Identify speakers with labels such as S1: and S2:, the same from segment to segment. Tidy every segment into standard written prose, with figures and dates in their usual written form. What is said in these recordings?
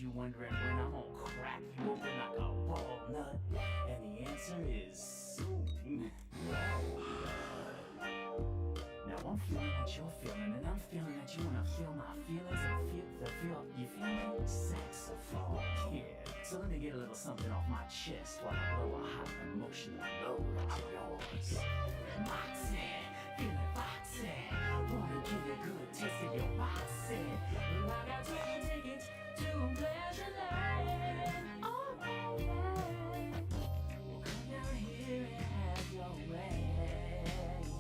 S1: you wondering when I'm gonna crack you open like a walnut, and the answer is soon. Now I'm feeling what you're feeling, and I'm feeling that you wanna feel my feelings and feel the feel. You feel me? Saxophone, yeah. So let me get a little something off my chest while I blow a hot emotional load on yours. Moxie, feeling foxy. Wanna give you a good taste of your moxie. Like I take it to pleasure land. Oh baby, well, come down here and have your way.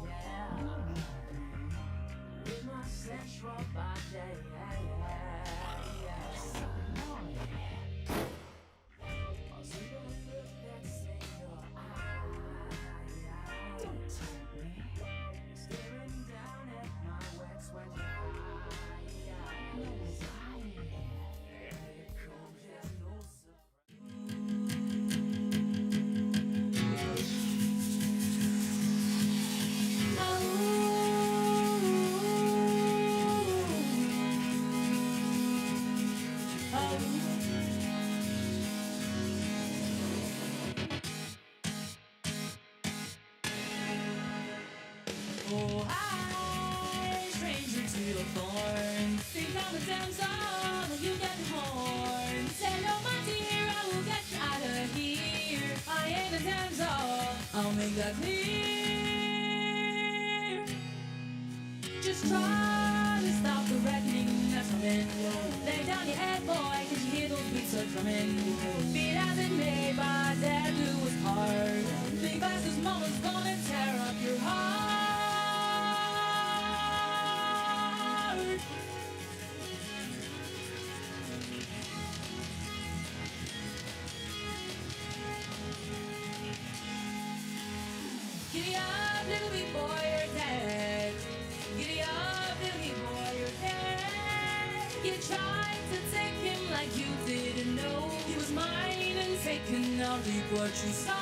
S1: Yeah. With my sensual body. So lonely. I'll see the look that's in your eye. Tightly staring down at my wet sweaty eyes. And it comes as no Oh, hi, stranger to the thorn. Think I'm a damsel, you get the horn. Hello, my dear, I will get you out of here. I ain't a damsel, I'll make that clear. Just try to stop the reckoning that's coming. Lay down your head, boy, cause you hear those beats are drumming. Beat as it may, by Dad Lewis hard. Big Bastard's mama's gonna tear up your heart. Giddy up, little wee boy, you're dead. Giddy up, little wee boy, you're dead. You tried to take him like you didn't know. He was mine and taken, now reap what you sow.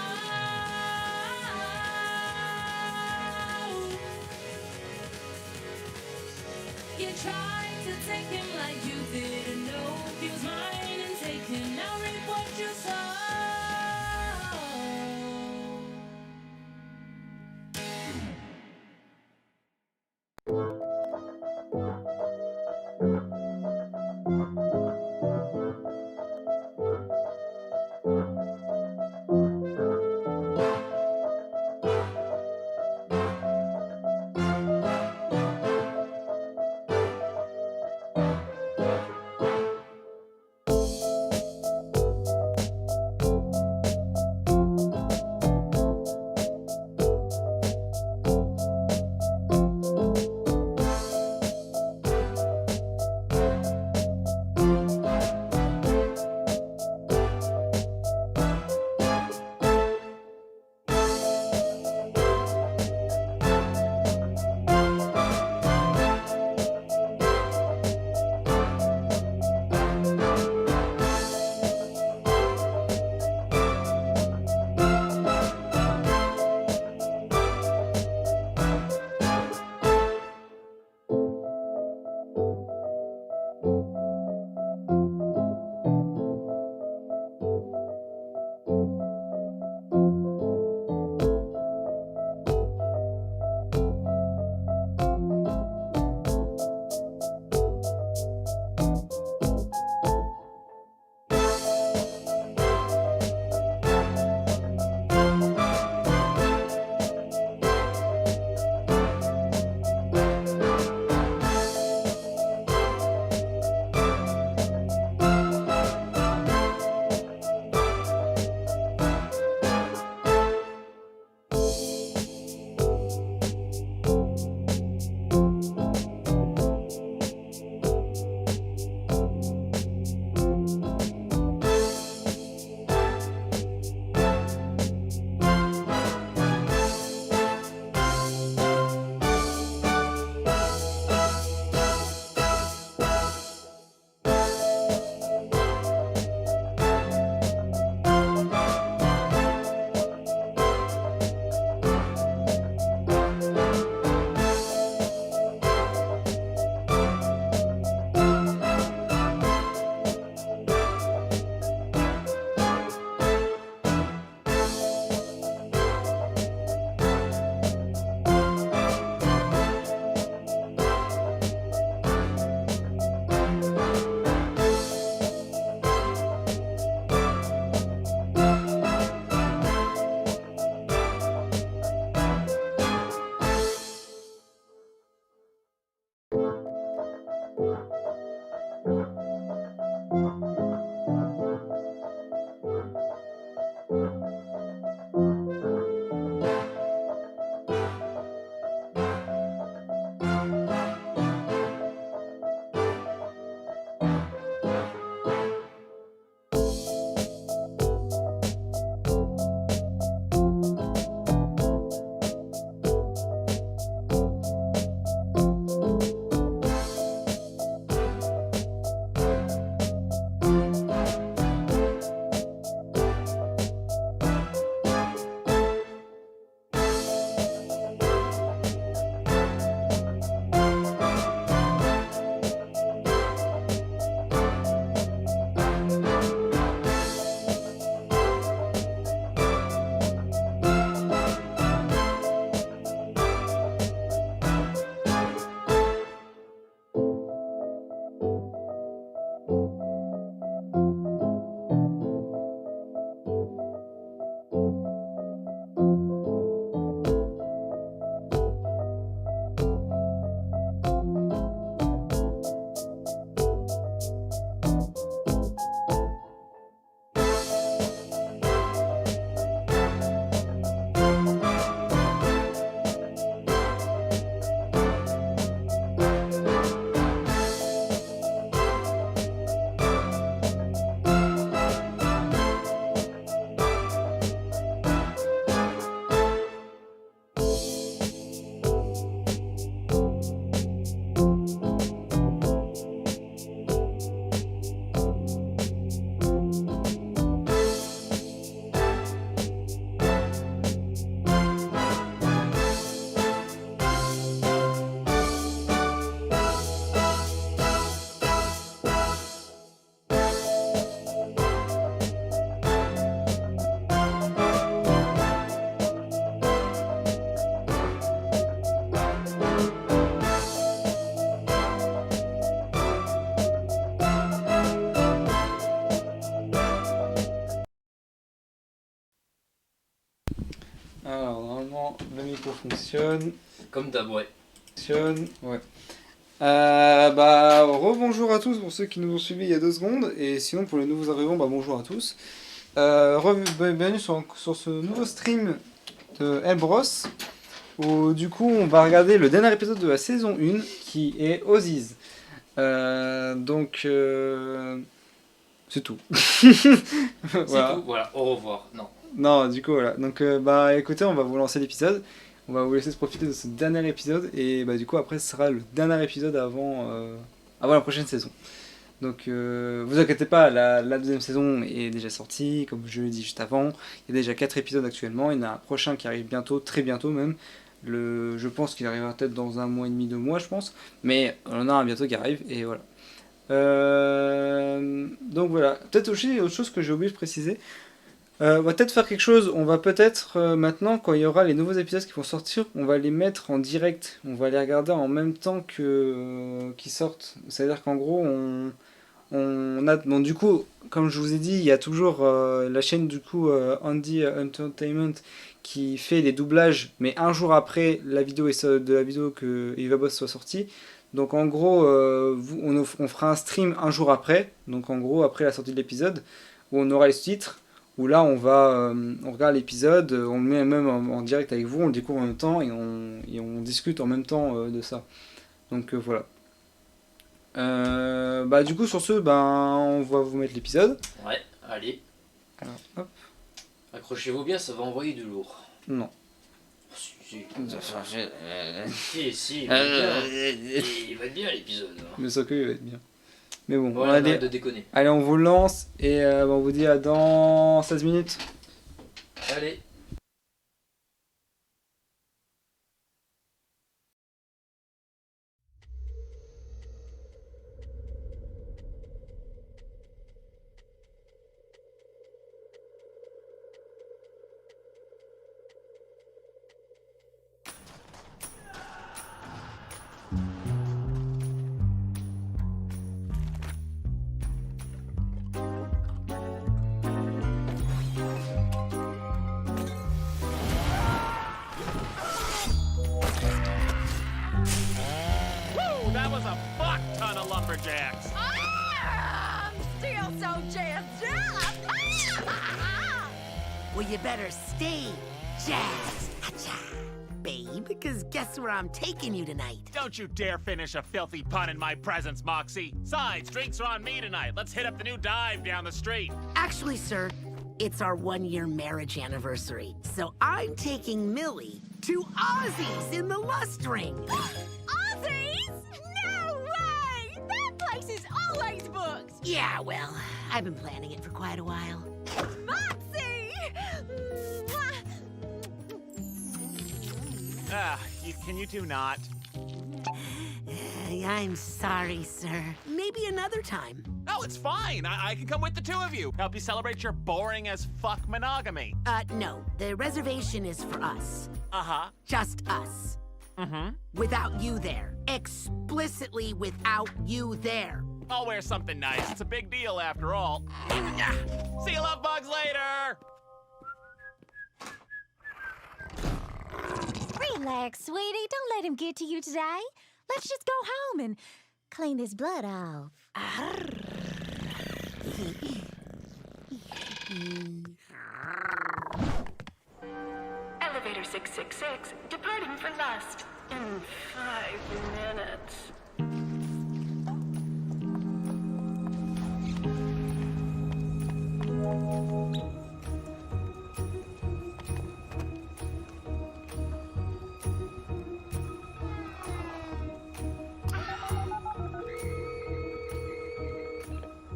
S1: You tried to take him like you didn't know. He was mine and taken, now reap what you sow.
S2: Alors, normalement, le micro fonctionne.
S3: Comme d'hab, ouais.
S2: Ouais. Rebonjour à tous pour ceux qui nous ont suivis il y a 2 secondes. Et sinon, pour les nouveaux arrivants, bonjour à tous. Bienvenue sur ce nouveau stream de Elbros. Où du coup, on va regarder le dernier épisode de la saison 1 qui est Ozzy's. C'est tout.
S3: Voilà. C'est tout, voilà, au revoir.
S2: Non, du coup, voilà. Donc, écoutez, on va vous lancer l'épisode. On va vous laisser profiter de ce dernier épisode. Et du coup, après, ce sera le dernier épisode avant la prochaine saison. Donc, vous inquiétez pas, la 2e saison est déjà sortie, comme je l'ai dit juste avant. Il y a déjà 4 épisodes actuellement. Il y en a un prochain qui arrive bientôt, très bientôt même. Je pense qu'il arrivera peut-être dans 1 mois et demi, 2 mois, je pense. Mais on en a un bientôt qui arrive, et voilà. Donc voilà. Peut-être aussi autre chose que j'ai oublié de préciser. On va peut-être faire quelque chose. On va peut-être maintenant, quand il y aura les nouveaux épisodes qui vont sortir, on va les mettre en direct. On va les regarder en même temps qu'ils sortent. C'est-à-dire qu'en gros, du coup, comme je vous ai dit, il y a toujours la chaîne du coup Andy Entertainment qui fait les doublages, mais un jour après la vidéo de la vidéo que Eva Boss soit sortie. Donc en gros, on fera un stream un jour après. Donc en gros, après la sortie de l'épisode, où on aura les sous-titres. Où là on regarde l'épisode, on le met même en direct avec vous, on le découvre en même temps et on discute en même temps de ça. Donc voilà. Du coup sur ce, on va vous mettre l'épisode.
S3: Ouais, allez.
S2: Alors, hop.
S3: Accrochez-vous bien, ça va envoyer du lourd.
S2: Non.
S3: Si, il va bien. Il va bien l'épisode.
S2: Mais ça que il va être bien. Mais bon,
S3: voilà,
S2: allez,
S3: de déconner.
S2: Allez, on vous lance et on vous dit à dans 16 minutes.
S3: Allez.
S4: That was a fuck ton of lumberjacks.
S5: I'm still so jazzed up.
S6: Well, you better stay jazzed, babe, because guess where I'm taking you tonight?
S4: Don't you dare finish a filthy pun in my presence, Moxie. Sides, drinks are on me tonight. Let's hit up the new dive down the street.
S6: Actually, sir, it's our 1-year marriage anniversary, so I'm taking Millie to Ozzy's in the Lust Ring.
S5: Ozzy's? No way! That place is always booked.
S6: Yeah, well, I've been planning it for quite a while.
S5: Moxie!
S4: Can you two not?
S6: I'm sorry, sir. Maybe another time.
S4: Oh, it's fine. I can come with the 2 of you. Help you celebrate your boring as fuck monogamy.
S6: No. The reservation is for us.
S4: Uh-huh.
S6: Just us.
S4: Mm-hmm.
S6: Without you there. Explicitly without you there.
S4: I'll wear something nice. It's a big deal after all. See you love bugs later!
S5: Relax, sweetie. Don't let him get to you today. Let's just go home and clean this blood off.
S7: Elevator 666, departing for Lust in 5 minutes.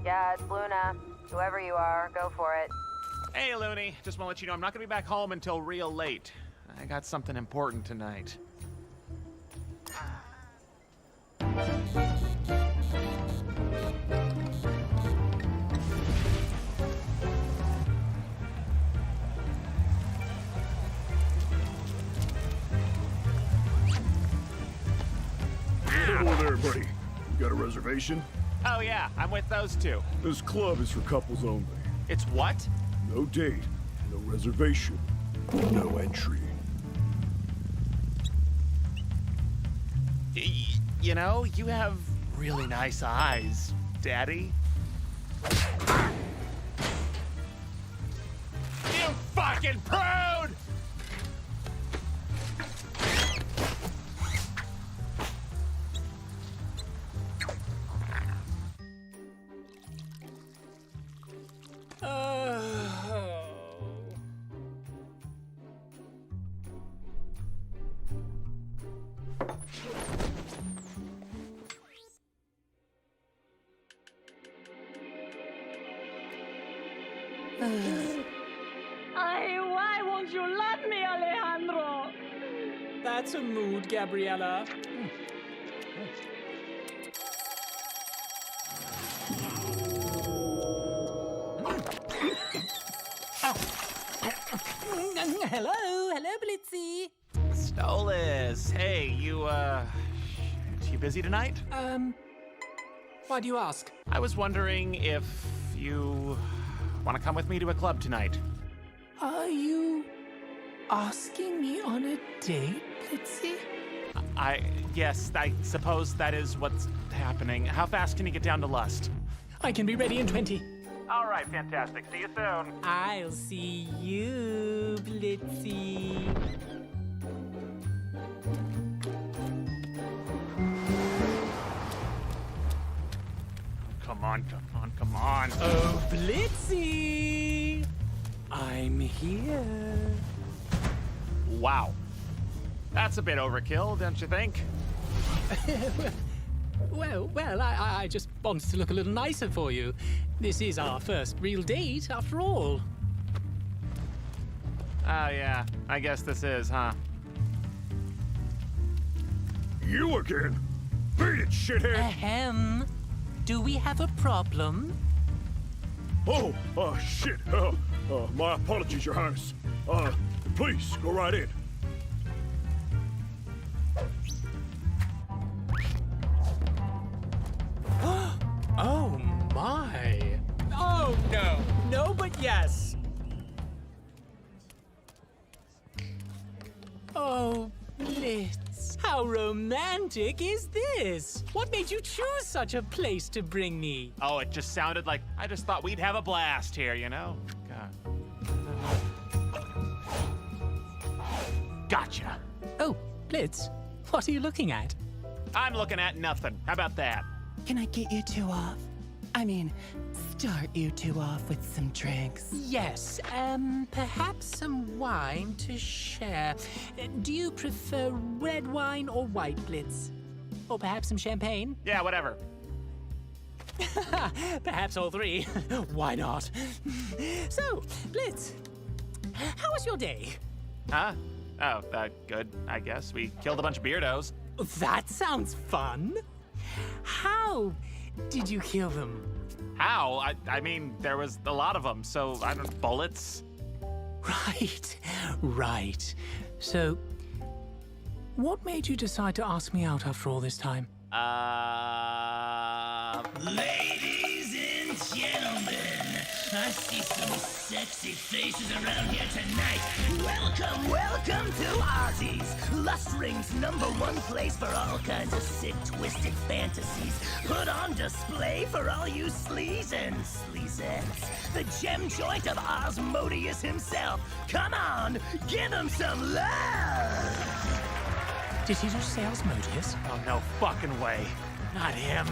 S8: Yeah, it's Luna. Whoever you are, go for it.
S4: Hey, Looney. Just want to let you know I'm not going to be back home until real late. I got something important tonight.
S9: Hello there, buddy. You got a reservation?
S4: Oh, yeah, I'm with those 2.
S9: This club is for couples only.
S4: It's what?
S9: No date, no reservation, no entry.
S4: You know, you have really nice eyes, Daddy. You fucking prude!
S10: Why won't you love me, Alejandro?
S11: That's a mood, Gabriella. Hello, Blitzy.
S4: Stolas, hey, you busy tonight?
S11: Why do you ask?
S4: I was wondering if you want to come with me to a club tonight.
S11: Are you asking me on a date, Blitzy?
S4: Yes, I suppose that is what's happening. How fast can you get down to Lust?
S11: I can be ready in 20.
S4: All right, fantastic. See you soon.
S11: I'll see you, Blitzy.
S4: Come on, come on, come on.
S11: Oh, Blitzy! I'm here.
S4: Wow. That's a bit overkill, don't you think?
S11: Well, I just wanted to look a little nicer for you. This is our first real date, after all.
S4: Oh, yeah. I guess this is, huh?
S9: You again? Beat it, shithead!
S11: Ahem. Do we have a problem?
S9: Oh, shit. My apologies, Your Highness. Please, go right in.
S11: Oh, my. Oh, no. No, but yes. Oh, Blitz. How romantic is this? What made you choose such a place to bring me?
S4: Oh, it just sounded like I just thought we'd have a blast here, you know? God. Gotcha.
S11: Oh, Blitz, what are you looking at?
S4: I'm looking at nothing. How about that?
S12: Can I get you two off? I mean, start you two off with some drinks.
S11: Yes, perhaps some wine to share. Do you prefer red wine or white, Blitz? Or perhaps some champagne?
S4: Yeah, whatever.
S11: Perhaps all three. Why not? So, Blitz, how was your day?
S4: Huh? Oh, good, I guess. We killed a bunch of beardos.
S11: That sounds fun. How did you kill them?
S4: How? I mean, there was a lot of them, so I don't... Bullets?
S11: Right. So, what made you decide to ask me out after all this time?
S1: Ladies and gentlemen, I see some sexy faces around here tonight. Welcome to Ozzy's, Lust Ring's #1 place for all kinds of sick, twisted fantasies. Put on display for all you sleaze and sleazettes. The gem joint of Osmodius himself. Come on, give him some love!
S11: Did he just say Osmodius?
S4: Oh, no fucking way. Not him.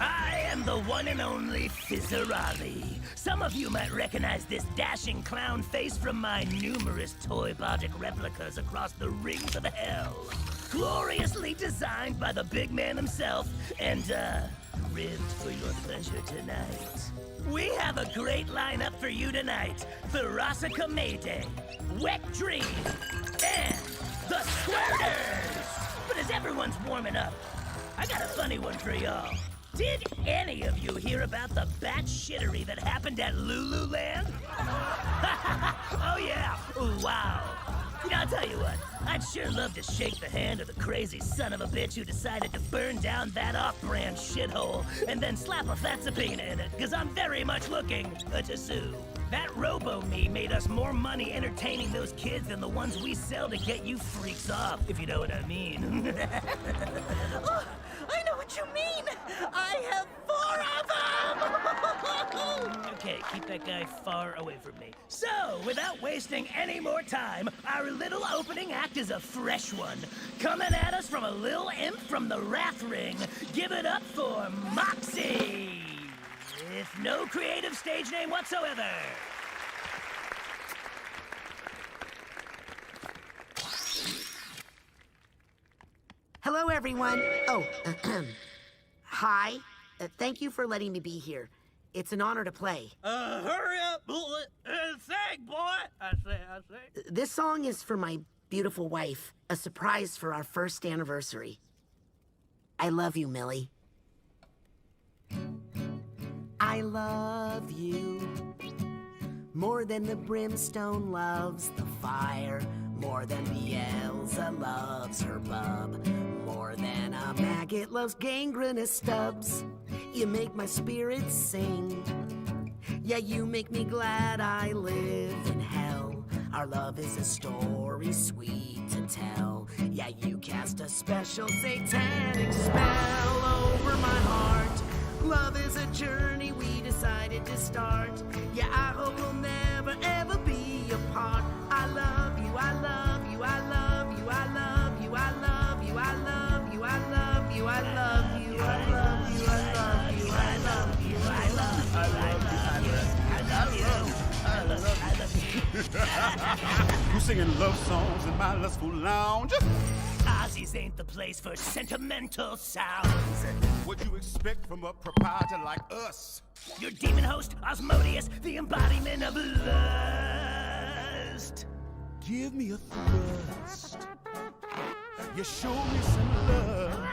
S1: I am the one and only Fizzerali. Some of you might recognize this dashing clown face from my numerous toy-botic replicas across the rings of hell. Gloriously designed by the big man himself and, ribbed for your pleasure tonight. We have a great lineup for you tonight. Thurasica Mayday, Wet Dream, and the Squirters! But as everyone's warming up, I got a funny one for y'all. Did any of you hear about the bat-shittery that happened at Lululand? Oh yeah, wow. You know, I'll tell you what, I'd sure love to shake the hand of the crazy son of a bitch who decided to burn down that off-brand shithole and then slap a Fatsapina in it, because I'm very much looking to sue.
S13: That Robo-Me made us more money entertaining those kids than the ones we sell to get you freaks off, if you know what I mean.
S10: Oh, I know what you mean! I have 4 of them!
S13: Okay, keep that guy far away from me. So, without wasting any more time, our little opening act is a fresh one. Coming at us from a little imp from the Wrath Ring. Give it up for Moxie! With no creative stage name whatsoever.
S6: Hello, everyone. Oh, hi. Thank you for letting me be here. It's an honor to play.
S13: Hurry up, bullet, and sing, boy! I say.
S6: This song is for my beautiful wife, a surprise for our first anniversary. I love you, Millie. I love you more than the brimstone loves the fire, more than Bielsa loves her bub, more than a maggot loves gangrenous stubs. You make my spirit sing. Yeah, you make me glad I live in hell. Our love is a story sweet to tell. Yeah, you cast a special satanic spell over my heart. Love is a journey we decided to start. Yeah, I hope we'll never ever be apart. I love you, I love you, I love you, I love you, I love you, I love you, I love you, I love you, I love you, I love you, I love you, I love you, I love you.
S9: Who's singing love songs in my lustful lounge?
S13: Ozzy's ain't the place for sentimental sounds.
S9: What'd you expect from a proprietor like us?
S13: Your demon host, Osmodius, the embodiment of lust.
S9: Give me a thrust. You show me some love.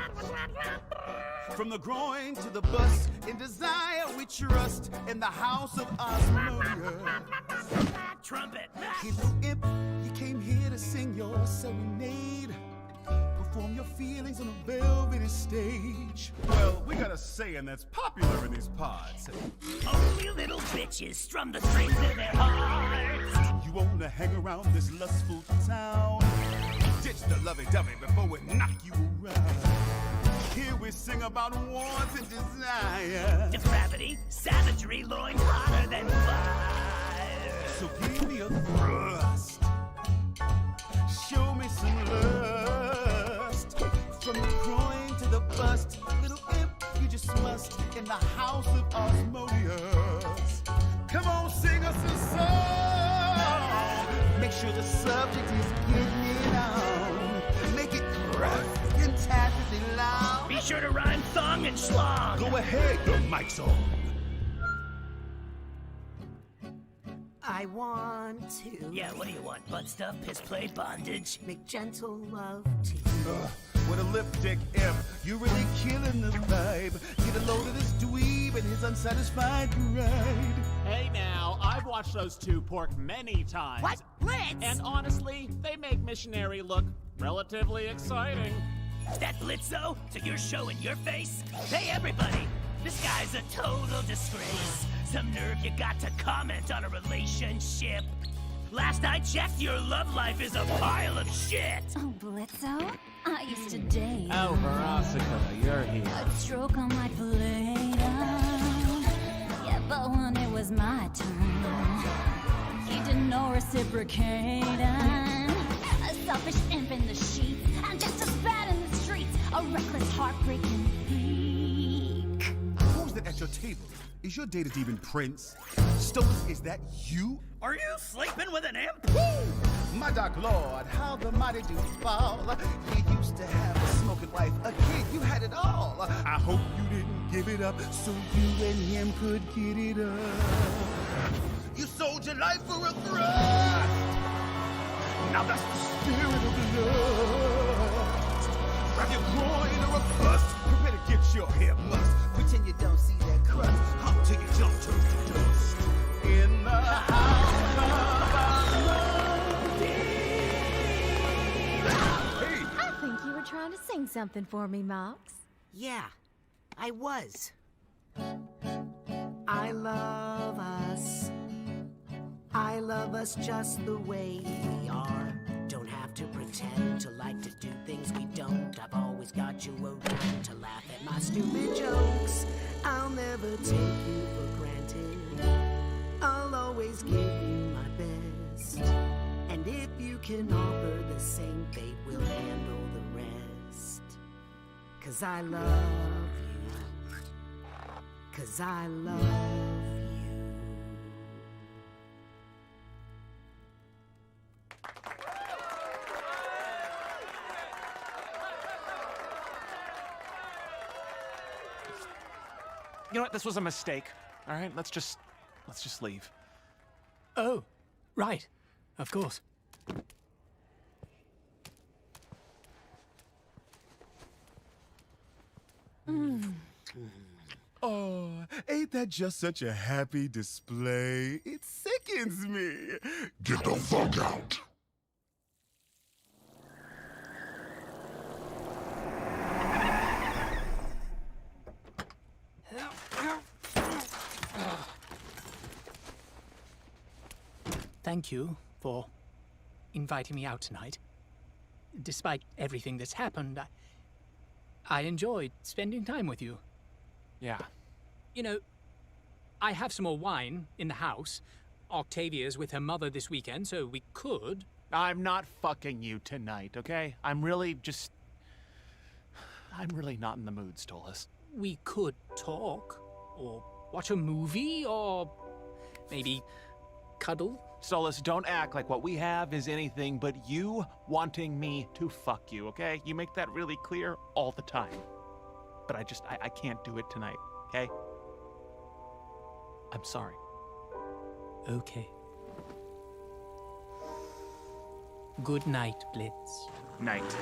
S9: From the groin to the bust, in desire we trust in the house of Osmodius.
S13: Trumpet.
S9: Hey, little imp, you came here to sing your serenade. Perform your feelings on a velvety stage. Well, we got a saying that's popular in these parts.
S13: Only little bitches strum the strings of their hearts.
S9: You wanna hang around this lustful town? Ditch the lovey-dovey before we knock you around. Here we sing about wants and desire.
S13: Depravity, savagery, loins hotter than fire.
S9: So give me a thrust. Show me some lust. From the groin to the bust, little imp, you just must in the house of Osmodius. Come on, sing us a song. Make sure the subject is getting it on. Make it rough and tacitly loud.
S13: Be sure to rhyme thong and schlong.
S9: Go ahead, your mic's on.
S6: I want to.
S13: Yeah, what do you want? Butt stuff, piss play, bondage?
S6: Make gentle love to you.
S9: What a lipstick imp. You're really killing the vibe. Get a load of this dweeb and his unsatisfied pride.
S4: Hey now, I've watched those two pork many times.
S6: What? Blitz!
S4: And honestly, they make Missionary look relatively exciting.
S13: That Blitzo? So you're showing your face? Hey everybody, this guy's a total disgrace. Some nerve you got to comment on a relationship. Last I checked, your love life is a pile of shit.
S5: Oh, Blitzo? I used to date.
S14: Oh, Verosica, you're here.
S5: A stroke on my plate. Yeah, but when it was my turn, he did no reciprocating. A selfish imp in the sheets, and just as bad in the streets. A reckless, heartbreaking freak.
S9: Who's that at your table? Is your data demon Prince? Stolas, is that you?
S13: Are you sleeping with an imp?
S9: Woo! My dark lord, how the mighty do fall. You used to have a smoking wife, a kid, you had it all. I hope you didn't give it up so you and him could get it up. You sold your life for a thrust. Now that's the spirit of lust. Grab your groin or a bust. Prepare to get your hair mussed. Pretend you don't see that crust. Hop till you jump to the dust. In the house of
S5: I think you were trying to sing something for me, Mox.
S6: Yeah, I was. I love us. I love us just the way we are. Don't have to pretend to like to do things we don't. I've always got you around to laugh at my stupid jokes. I'll never take you for granted. I'll always give you my best. And if you can offer the same fate, we'll handle the rest. 'Cause I love you. 'Cause I love you.
S4: You know what? This was a mistake. All right, let's just leave.
S11: Oh, right. Of course.
S9: Oh, ain't that just such a happy display? It sickens me. Get the fuck out.
S11: Thank you for inviting me out tonight. Despite everything that's happened, I enjoyed spending time with you.
S4: Yeah.
S11: You know, I have some more wine in the house. Octavia's with her mother this weekend, so we could.
S4: I'm not fucking you tonight, okay? I'm really not in the mood, Stolas.
S11: We could talk, or watch a movie, or maybe cuddle.
S4: Stolas, don't act like what we have is anything but you wanting me to fuck you, okay? You make that really clear all the time. But I can't do it tonight, okay? I'm sorry.
S11: Okay. Good night, Blitz.
S4: Night.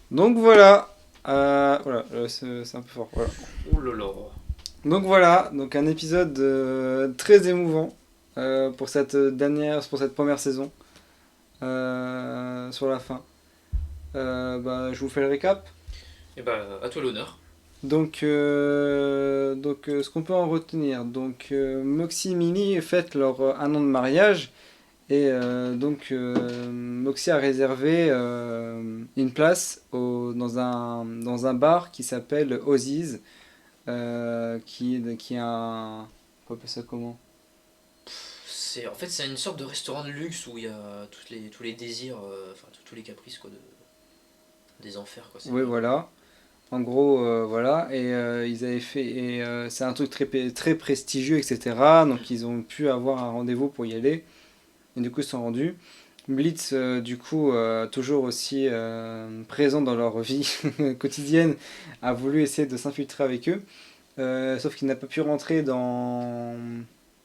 S2: Donc voilà, c'est un peu fort. Voilà.
S3: Oh là là.
S2: Donc voilà, donc un épisode très émouvant pour cette première saison sur la fin. Je vous fais le récap.
S3: Et à toi l'honneur.
S2: Donc ce qu'on peut en retenir, donc Moxie et Mimi fêtent leur 1 an de mariage Et donc Moxie a réservé une place dans un bar qui s'appelle Ozzy's, qui est un... On peut appeler ça comment?
S3: En fait, c'est une sorte de restaurant de luxe où il y a tous les désirs, enfin tous les caprices quoi, des enfers. Quoi.
S2: Oui, voilà. En gros, voilà. Et ils avaient fait. Et c'est un truc très prestigieux, etc. Donc ils ont pu avoir un rendez-vous pour y aller. Et du coup, ils se sont rendus. Blitz, du coup, toujours aussi présent dans leur vie quotidienne, a voulu essayer de s'infiltrer avec eux. Sauf qu'il n'a pas pu rentrer dans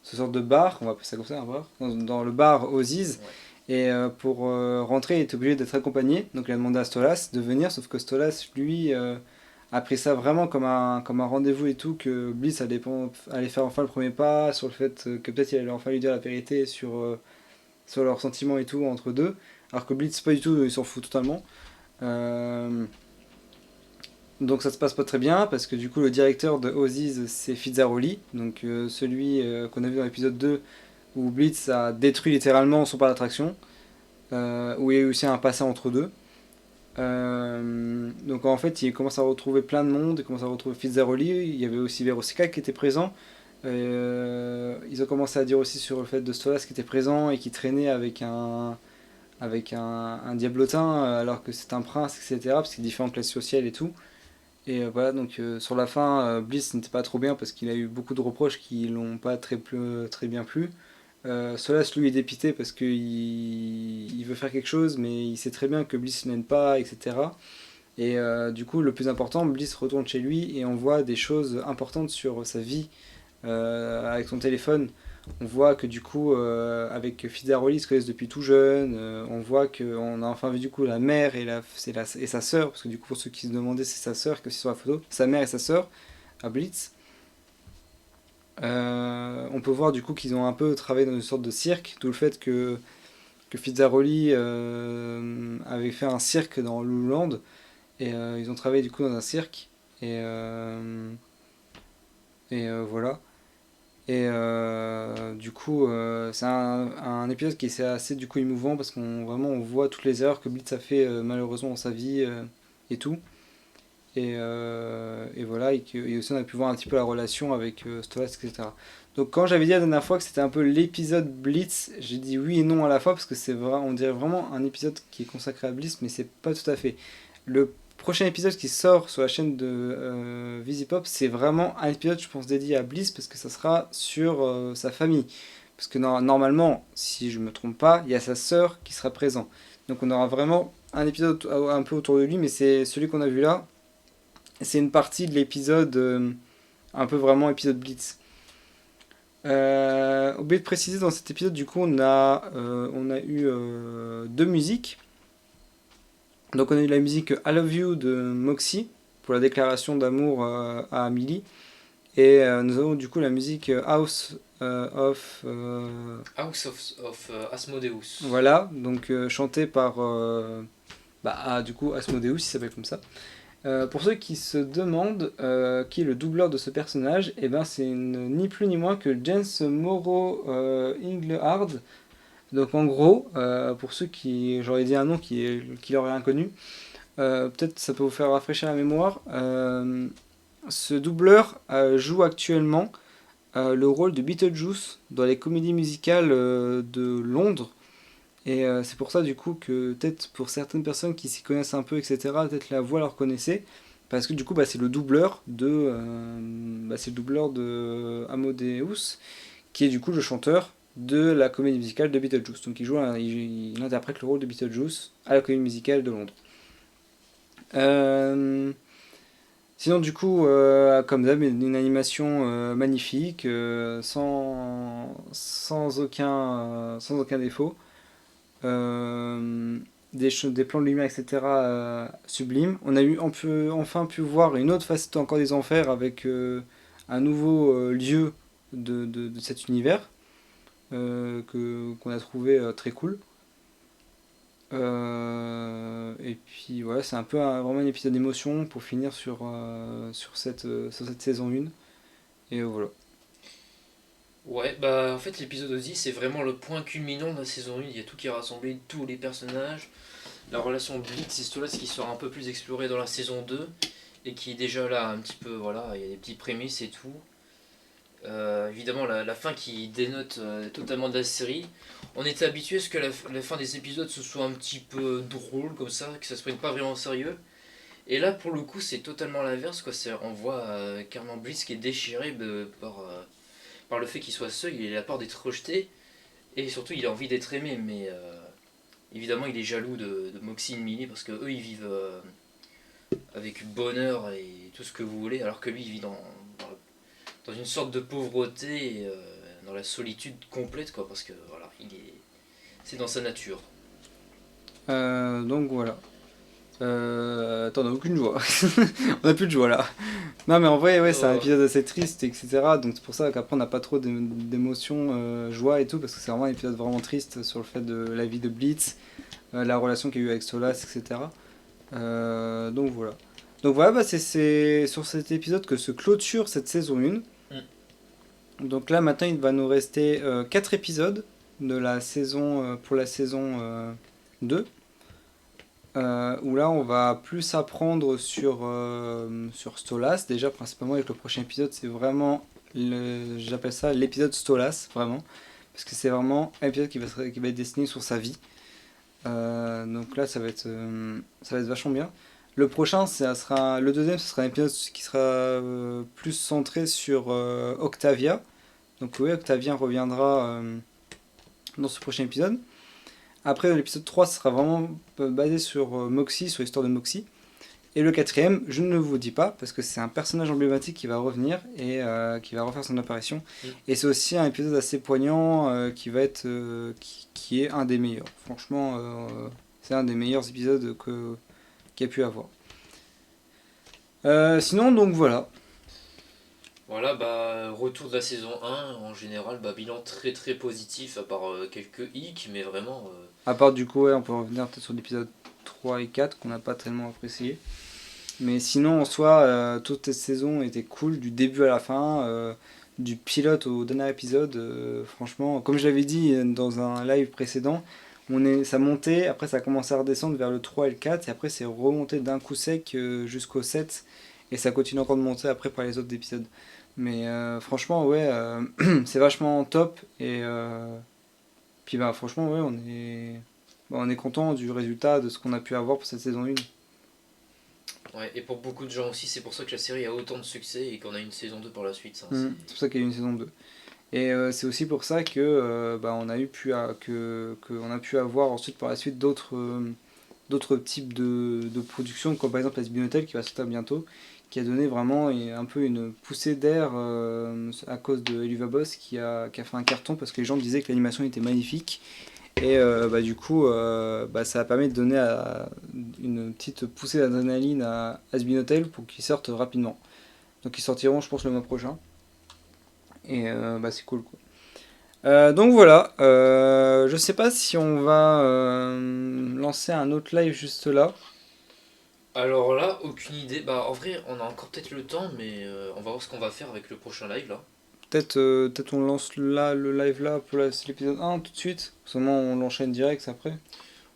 S2: ce sorte de bar, on va appeler ça comme ça, un bar, dans le bar Ozzy's. Ouais. Et pour rentrer, il est obligé d'être accompagné. Donc il a demandé à Stolas de venir, sauf que Stolas, lui, a pris ça vraiment comme un rendez-vous et tout, que Blitz allait faire enfin le premier pas, sur le fait que peut-être il allait enfin lui dire la vérité sur leurs sentiments et tout entre deux. Alors que Blitz, pas du tout, il s'en fout totalement. Donc ça se passe pas très bien parce que du coup le directeur de Ozzy's c'est Fizzaroli, donc celui qu'on a vu dans l'épisode 2 où Blitz a détruit littéralement son parc d'attraction, où il y a eu aussi un passé entre deux. Donc en fait il commence à retrouver plein de monde, il commence à retrouver Fizzaroli, il y avait aussi Verosika qui était présent. Ils ont commencé à dire aussi sur le fait de Stolas qui était présent et qui traînait avec un diablotin alors que c'est un prince, etc. Parce qu'il est différent de classe sociale et tout. Et voilà, donc sur la fin, Bliss n'était pas trop bien parce qu'il a eu beaucoup de reproches qui l'ont pas très bien plu. Stolas lui est dépité parce qu'il veut faire quelque chose, mais il sait très bien que Bliss n'aime pas, etc. Et du coup, le plus important, Bliss retourne chez lui et on voit des choses importantes sur sa vie avec son téléphone. On voit que du coup, avec Fizzaroli, ils se connaissent depuis tout jeune. On voit qu'on a enfin vu du coup la mère et sa sœur, parce que du coup, pour ceux qui se demandaient, c'est sa sœur qui est aussi sur la photo. Sa mère et sa sœur à Blitz. On peut voir du coup qu'ils ont un peu travaillé dans une sorte de cirque, d'où le fait que Fizzaroli avait fait un cirque dans Lululand. Et ils ont travaillé du coup dans un cirque. Et voilà. Et du coup, c'est un épisode qui est assez du coup émouvant parce qu'on voit toutes les erreurs que Blitz a fait malheureusement dans sa vie et tout. Et voilà, et aussi on a pu voir un petit peu la relation avec Stolas, etc. Donc quand j'avais dit la dernière fois que c'était un peu l'épisode Blitz, j'ai dit oui et non à la fois parce que c'est vrai, on dirait vraiment un épisode qui est consacré à Blitz, mais c'est pas tout à fait. Le prochain épisode qui sort sur la chaîne de Visipop, c'est vraiment un épisode, je pense, dédié à Bliss parce que ça sera sur sa famille. Parce que normalement, si je me trompe pas, il y a sa sœur qui sera présent. Donc on aura vraiment un épisode un peu autour de lui, mais c'est celui qu'on a vu là. C'est une partie de l'épisode, un peu vraiment épisode Blitz. Oublié de préciser, dans cet épisode, du coup, on a eu deux musiques. Donc on a eu la musique I Love You de Moxie pour la déclaration d'amour à Amélie. Et nous avons du coup la musique House of
S3: Asmodeus.
S2: Voilà, donc chantée par du coup Asmodeus, il s'appelle comme ça. Pour ceux qui se demandent qui est le doubleur de ce personnage, et c'est ni plus ni moins que James Morrow Englehart. Donc en gros, pour ceux qui, j'aurais dit un nom qui leur est inconnu, peut-être ça peut vous faire rafraîchir la mémoire, ce doubleur joue actuellement le rôle de Beetlejuice dans les comédies musicales de Londres. Et c'est pour ça du coup que peut-être pour certaines personnes qui s'y connaissent un peu, etc., peut-être la voix leur connaissait. Parce que du coup c'est le doubleur de Amadeus, qui est du coup le chanteur de la comédie musicale de Beetlejuice. Donc il interprète le rôle de Beetlejuice à la comédie musicale de Londres. Sinon du coup, comme d'hab, une animation magnifique, sans aucun défaut. Des plans de lumière, etc. Sublimes. On a enfin pu voir une autre facette encore des enfers avec un nouveau lieu de cet univers. Qu'on a trouvé très cool. Et puis voilà, c'est un peu vraiment un épisode d'émotion pour finir sur cette saison 1. Et voilà.
S3: Ouais, bah en fait l'épisode 10 c'est vraiment le point culminant de la saison 1, il y a tout qui est rassemblé, tous les personnages, la relation Blitz et Stolas qui sera un peu plus explorée dans la saison 2 et qui est déjà là un petit peu, voilà, il y a des petites prémices et tout. Évidemment la fin qui dénote totalement de la série. On était habitué à ce que la fin des épisodes ce soit un petit peu drôle comme ça, que ça se prenne pas vraiment au sérieux. Et là pour le coup c'est totalement l'inverse, quoi. On voit carrément Blitz qui est déchiré par le fait qu'il soit seul, il a la peur d'être rejeté et surtout il a envie d'être aimé, mais évidemment il est jaloux de Moxie et de Millie parce que eux ils vivent avec bonheur et tout ce que vous voulez, alors que lui il vit dans une sorte de pauvreté et dans la solitude complète, quoi, parce que voilà, c'est dans sa nature.
S2: Donc voilà. Attends, on n'a aucune joie. On n'a plus de joie là. Non, mais en vrai, ouais, c'est un épisode assez triste, etc. Donc c'est pour ça qu'après on n'a pas trop d'émotions, joie et tout, parce que c'est vraiment un épisode vraiment triste sur le fait de la vie de Blitz, la relation qu'il y a eu avec Stolas, etc. Donc voilà. Donc voilà, bah, c'est sur cet épisode que se clôture cette saison 1. Donc là maintenant il va nous rester 4 épisodes de la saison, pour la saison 2. Où là on va plus apprendre sur Stolas, déjà principalement avec le prochain épisode, c'est vraiment, j'appelle ça l'épisode Stolas, vraiment, parce que c'est vraiment un épisode qui va être destiné sur sa vie. Donc là ça va être vachement bien. Le prochain, le deuxième, ce sera un épisode qui sera plus centré sur Octavia. Donc oui, Octavia reviendra dans ce prochain épisode. Après, l'épisode 3 sera vraiment basé sur Moxie, sur l'histoire de Moxie. Et le quatrième, je ne vous dis pas, parce que c'est un personnage emblématique qui va revenir et qui va refaire son apparition. Et c'est aussi un épisode assez poignant qui va être, qui est un des meilleurs. Franchement, c'est un des meilleurs épisodes qu'il y a pu avoir. Sinon, donc voilà.
S3: Voilà, bah, retour de la saison 1, en général, bah, bilan très très positif, à part quelques hicks, mais vraiment...
S2: À part du coup, ouais, on peut revenir peut-être sur l'épisode 3 et 4, qu'on n'a pas tellement apprécié. Mais sinon, en soi, toute cette saison était cool, du début à la fin, du pilote au dernier épisode. Franchement, comme je l'avais dit dans un live précédent, ça montait, après ça a commencé à redescendre vers le 3 et le 4, et après c'est remonté d'un coup sec jusqu'au 7, et ça continue encore de monter après par les autres épisodes. Mais franchement, ouais, c'est vachement top, et puis bah franchement, ouais, on est content du résultat de ce qu'on a pu avoir pour cette saison 1.
S3: Ouais, et pour beaucoup de gens aussi, c'est pour ça que la série a autant de succès et qu'on a une saison 2 par la suite. Ça,
S2: c'est pour ça qu'il y a une saison 2. Et c'est aussi pour ça que on a pu avoir ensuite par la suite d'autres types de productions, comme par exemple la Spinotel qui va sortir bientôt, qui a donné vraiment un peu une poussée d'air à cause de Eluva Boss qui a fait un carton parce que les gens disaient que l'animation était magnifique. Et du coup, ça a permis de donner une petite poussée d'adrénaline à Spinotel pour qu'ils sortent rapidement. Donc ils sortiront, je pense, le mois prochain. Et c'est cool, quoi. Donc voilà, je sais pas si on va lancer un autre live juste là.
S3: Alors là, aucune idée. Bah en vrai, on a encore peut-être le temps, mais on va voir ce qu'on va faire avec le prochain live là.
S2: Peut-être on lance là le live là pour l'épisode 1 tout de suite. Seulement on l'enchaîne direct après.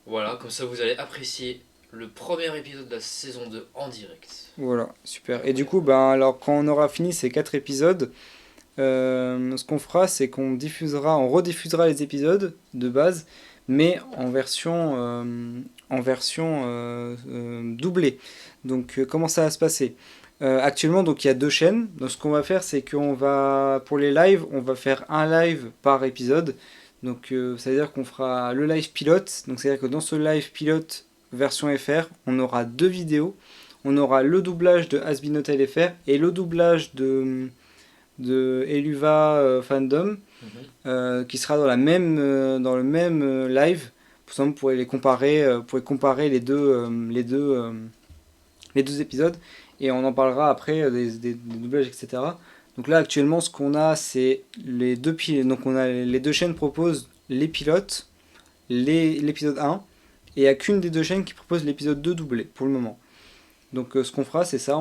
S3: Voilà, comme ça vous allez apprécier le premier épisode de la saison 2 en direct.
S2: Voilà, super. Et du coup, alors quand on aura fini ces 4 épisodes, ce qu'on fera, c'est qu'on rediffusera les épisodes de base, mais en version doublée. Donc comment ça va se passer ? Actuellement, donc il y a 2 chaînes. Donc ce qu'on va faire, c'est pour les lives, on va faire un live par épisode. Donc ça veut dire qu'on fera le live pilote. Donc c'est à dire que dans ce live pilote version FR, on aura 2 vidéos. On aura le doublage de Asbinotel FR et le doublage de Eluva Fandom, qui sera dans le même live. Pour exemple, vous pourrez comparer les deux épisodes, et on en parlera après des doublages, etc. Donc là actuellement ce qu'on a, c'est les deux pilotes. Donc on a les 2 chaînes proposent les pilotes, l'épisode 1, et il n'y a qu'une des 2 chaînes qui propose l'épisode 2 doublé pour le moment. Donc ce qu'on fera, c'est ça,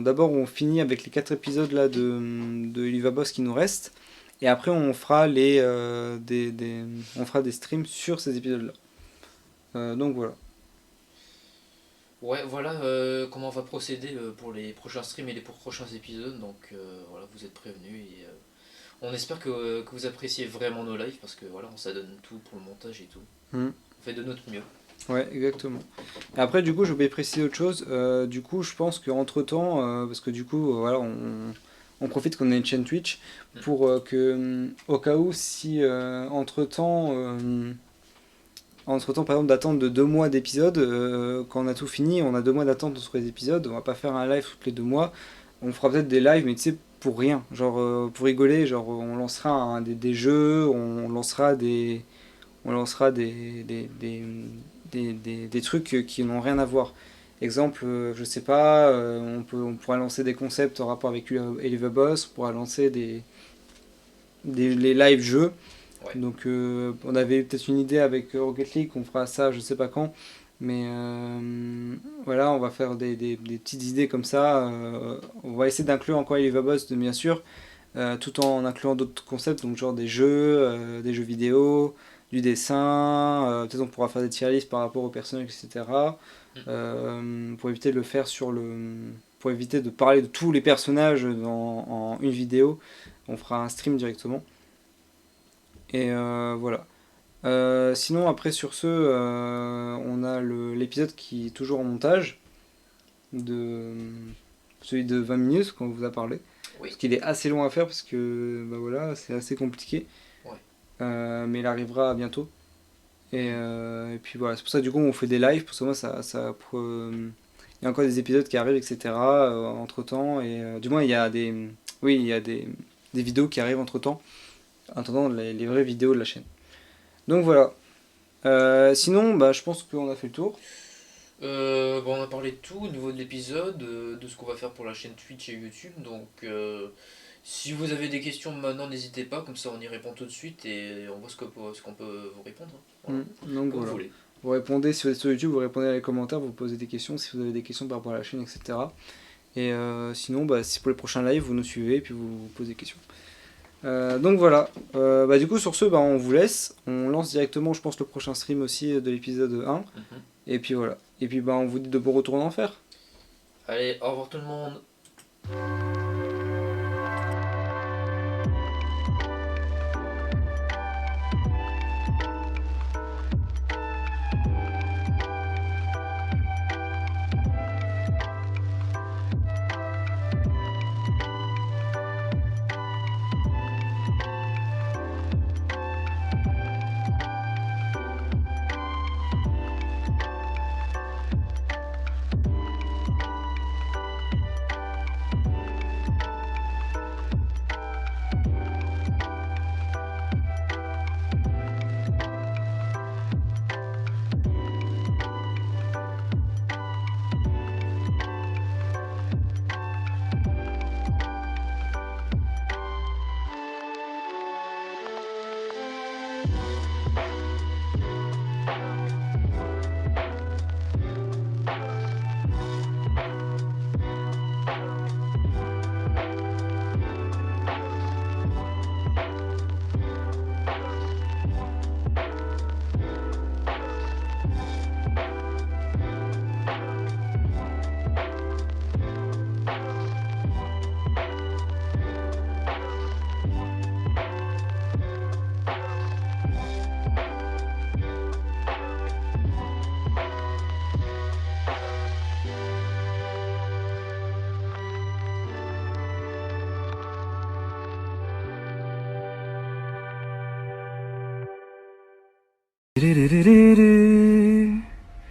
S2: d'abord on finit avec les 4 épisodes là de Eluva Boss qui nous restent, Et après, on fera on fera des streams sur ces épisodes-là. Donc voilà.
S3: Ouais, voilà comment on va procéder pour les prochains streams et les prochains épisodes. Donc voilà, vous êtes prévenus et on espère que vous appréciez vraiment nos lives parce que voilà, ça donne tout pour le montage et tout. On fait de notre mieux.
S2: Ouais, exactement. Et après, du coup, je vais préciser autre chose. Du coup, je pense qu'entre temps, parce que du coup, voilà, on profite qu'on a une chaîne Twitch pour que, au cas où, si entre temps, par exemple, d'attente de 2 mois d'épisodes, quand on a tout fini, on a 2 mois d'attente entre les épisodes, on va pas faire un live tous les 2 mois. On fera peut-être des lives, mais tu sais, pour rien, genre pour rigoler, genre on lancera des jeux, on lancera des trucs qui n'ont rien à voir. Exemple, je sais pas, on pourra lancer des concepts en rapport avec Eliva Boss, on pourra lancer les live jeux. Ouais. Donc on avait peut-être une idée avec Rocket League, on fera ça je sais pas quand, mais voilà, on va faire des petites idées comme ça. On va essayer d'inclure encore Eliva Boss bien sûr, tout en incluant d'autres concepts, donc genre des jeux vidéo, du dessin, peut-être on pourra faire des tier lists par rapport aux personnages, etc. Pour éviter de le faire pour éviter de parler de tous les personnages en une vidéo, on fera un stream directement. Et voilà. Sinon après sur ce, on a l'épisode qui est toujours en montage, celui de 20 minutes qu'on vous a parlé. Oui. Parce qu'il est assez long à faire parce que bah voilà, c'est assez compliqué. Mais il arrivera bientôt. Et puis voilà, c'est pour ça que du coup on fait des lives, parce que moi il y a encore des épisodes qui arrivent, etc. Entre temps, et du moins il y a des vidéos qui arrivent entre temps, en attendant les vraies vidéos de la chaîne. Donc voilà. Sinon, bah, je pense qu'on a fait le tour.
S3: On a parlé de tout au niveau de l'épisode, de ce qu'on va faire pour la chaîne Twitch et YouTube. Donc si vous avez des questions maintenant, n'hésitez pas, comme ça on y répond tout de suite et on voit ce qu'on peut vous répondre. Voilà.
S2: Donc
S3: comme
S2: voilà.
S3: vous voulez.
S2: Vous répondez, si vous êtes sur YouTube, vous répondez dans les commentaires, vous posez des questions si vous avez des questions par rapport à la chaîne, etc. Et sinon, bah, si pour les prochains lives, vous nous suivez et puis vous posez des questions. Donc voilà, du coup sur ce, on vous laisse, on lance directement je pense le prochain stream aussi de l'épisode 1, et puis voilà, et puis on vous dit de bon retour en enfer.
S3: Allez, au revoir tout le monde.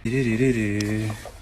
S15: Do-do-do-do-do.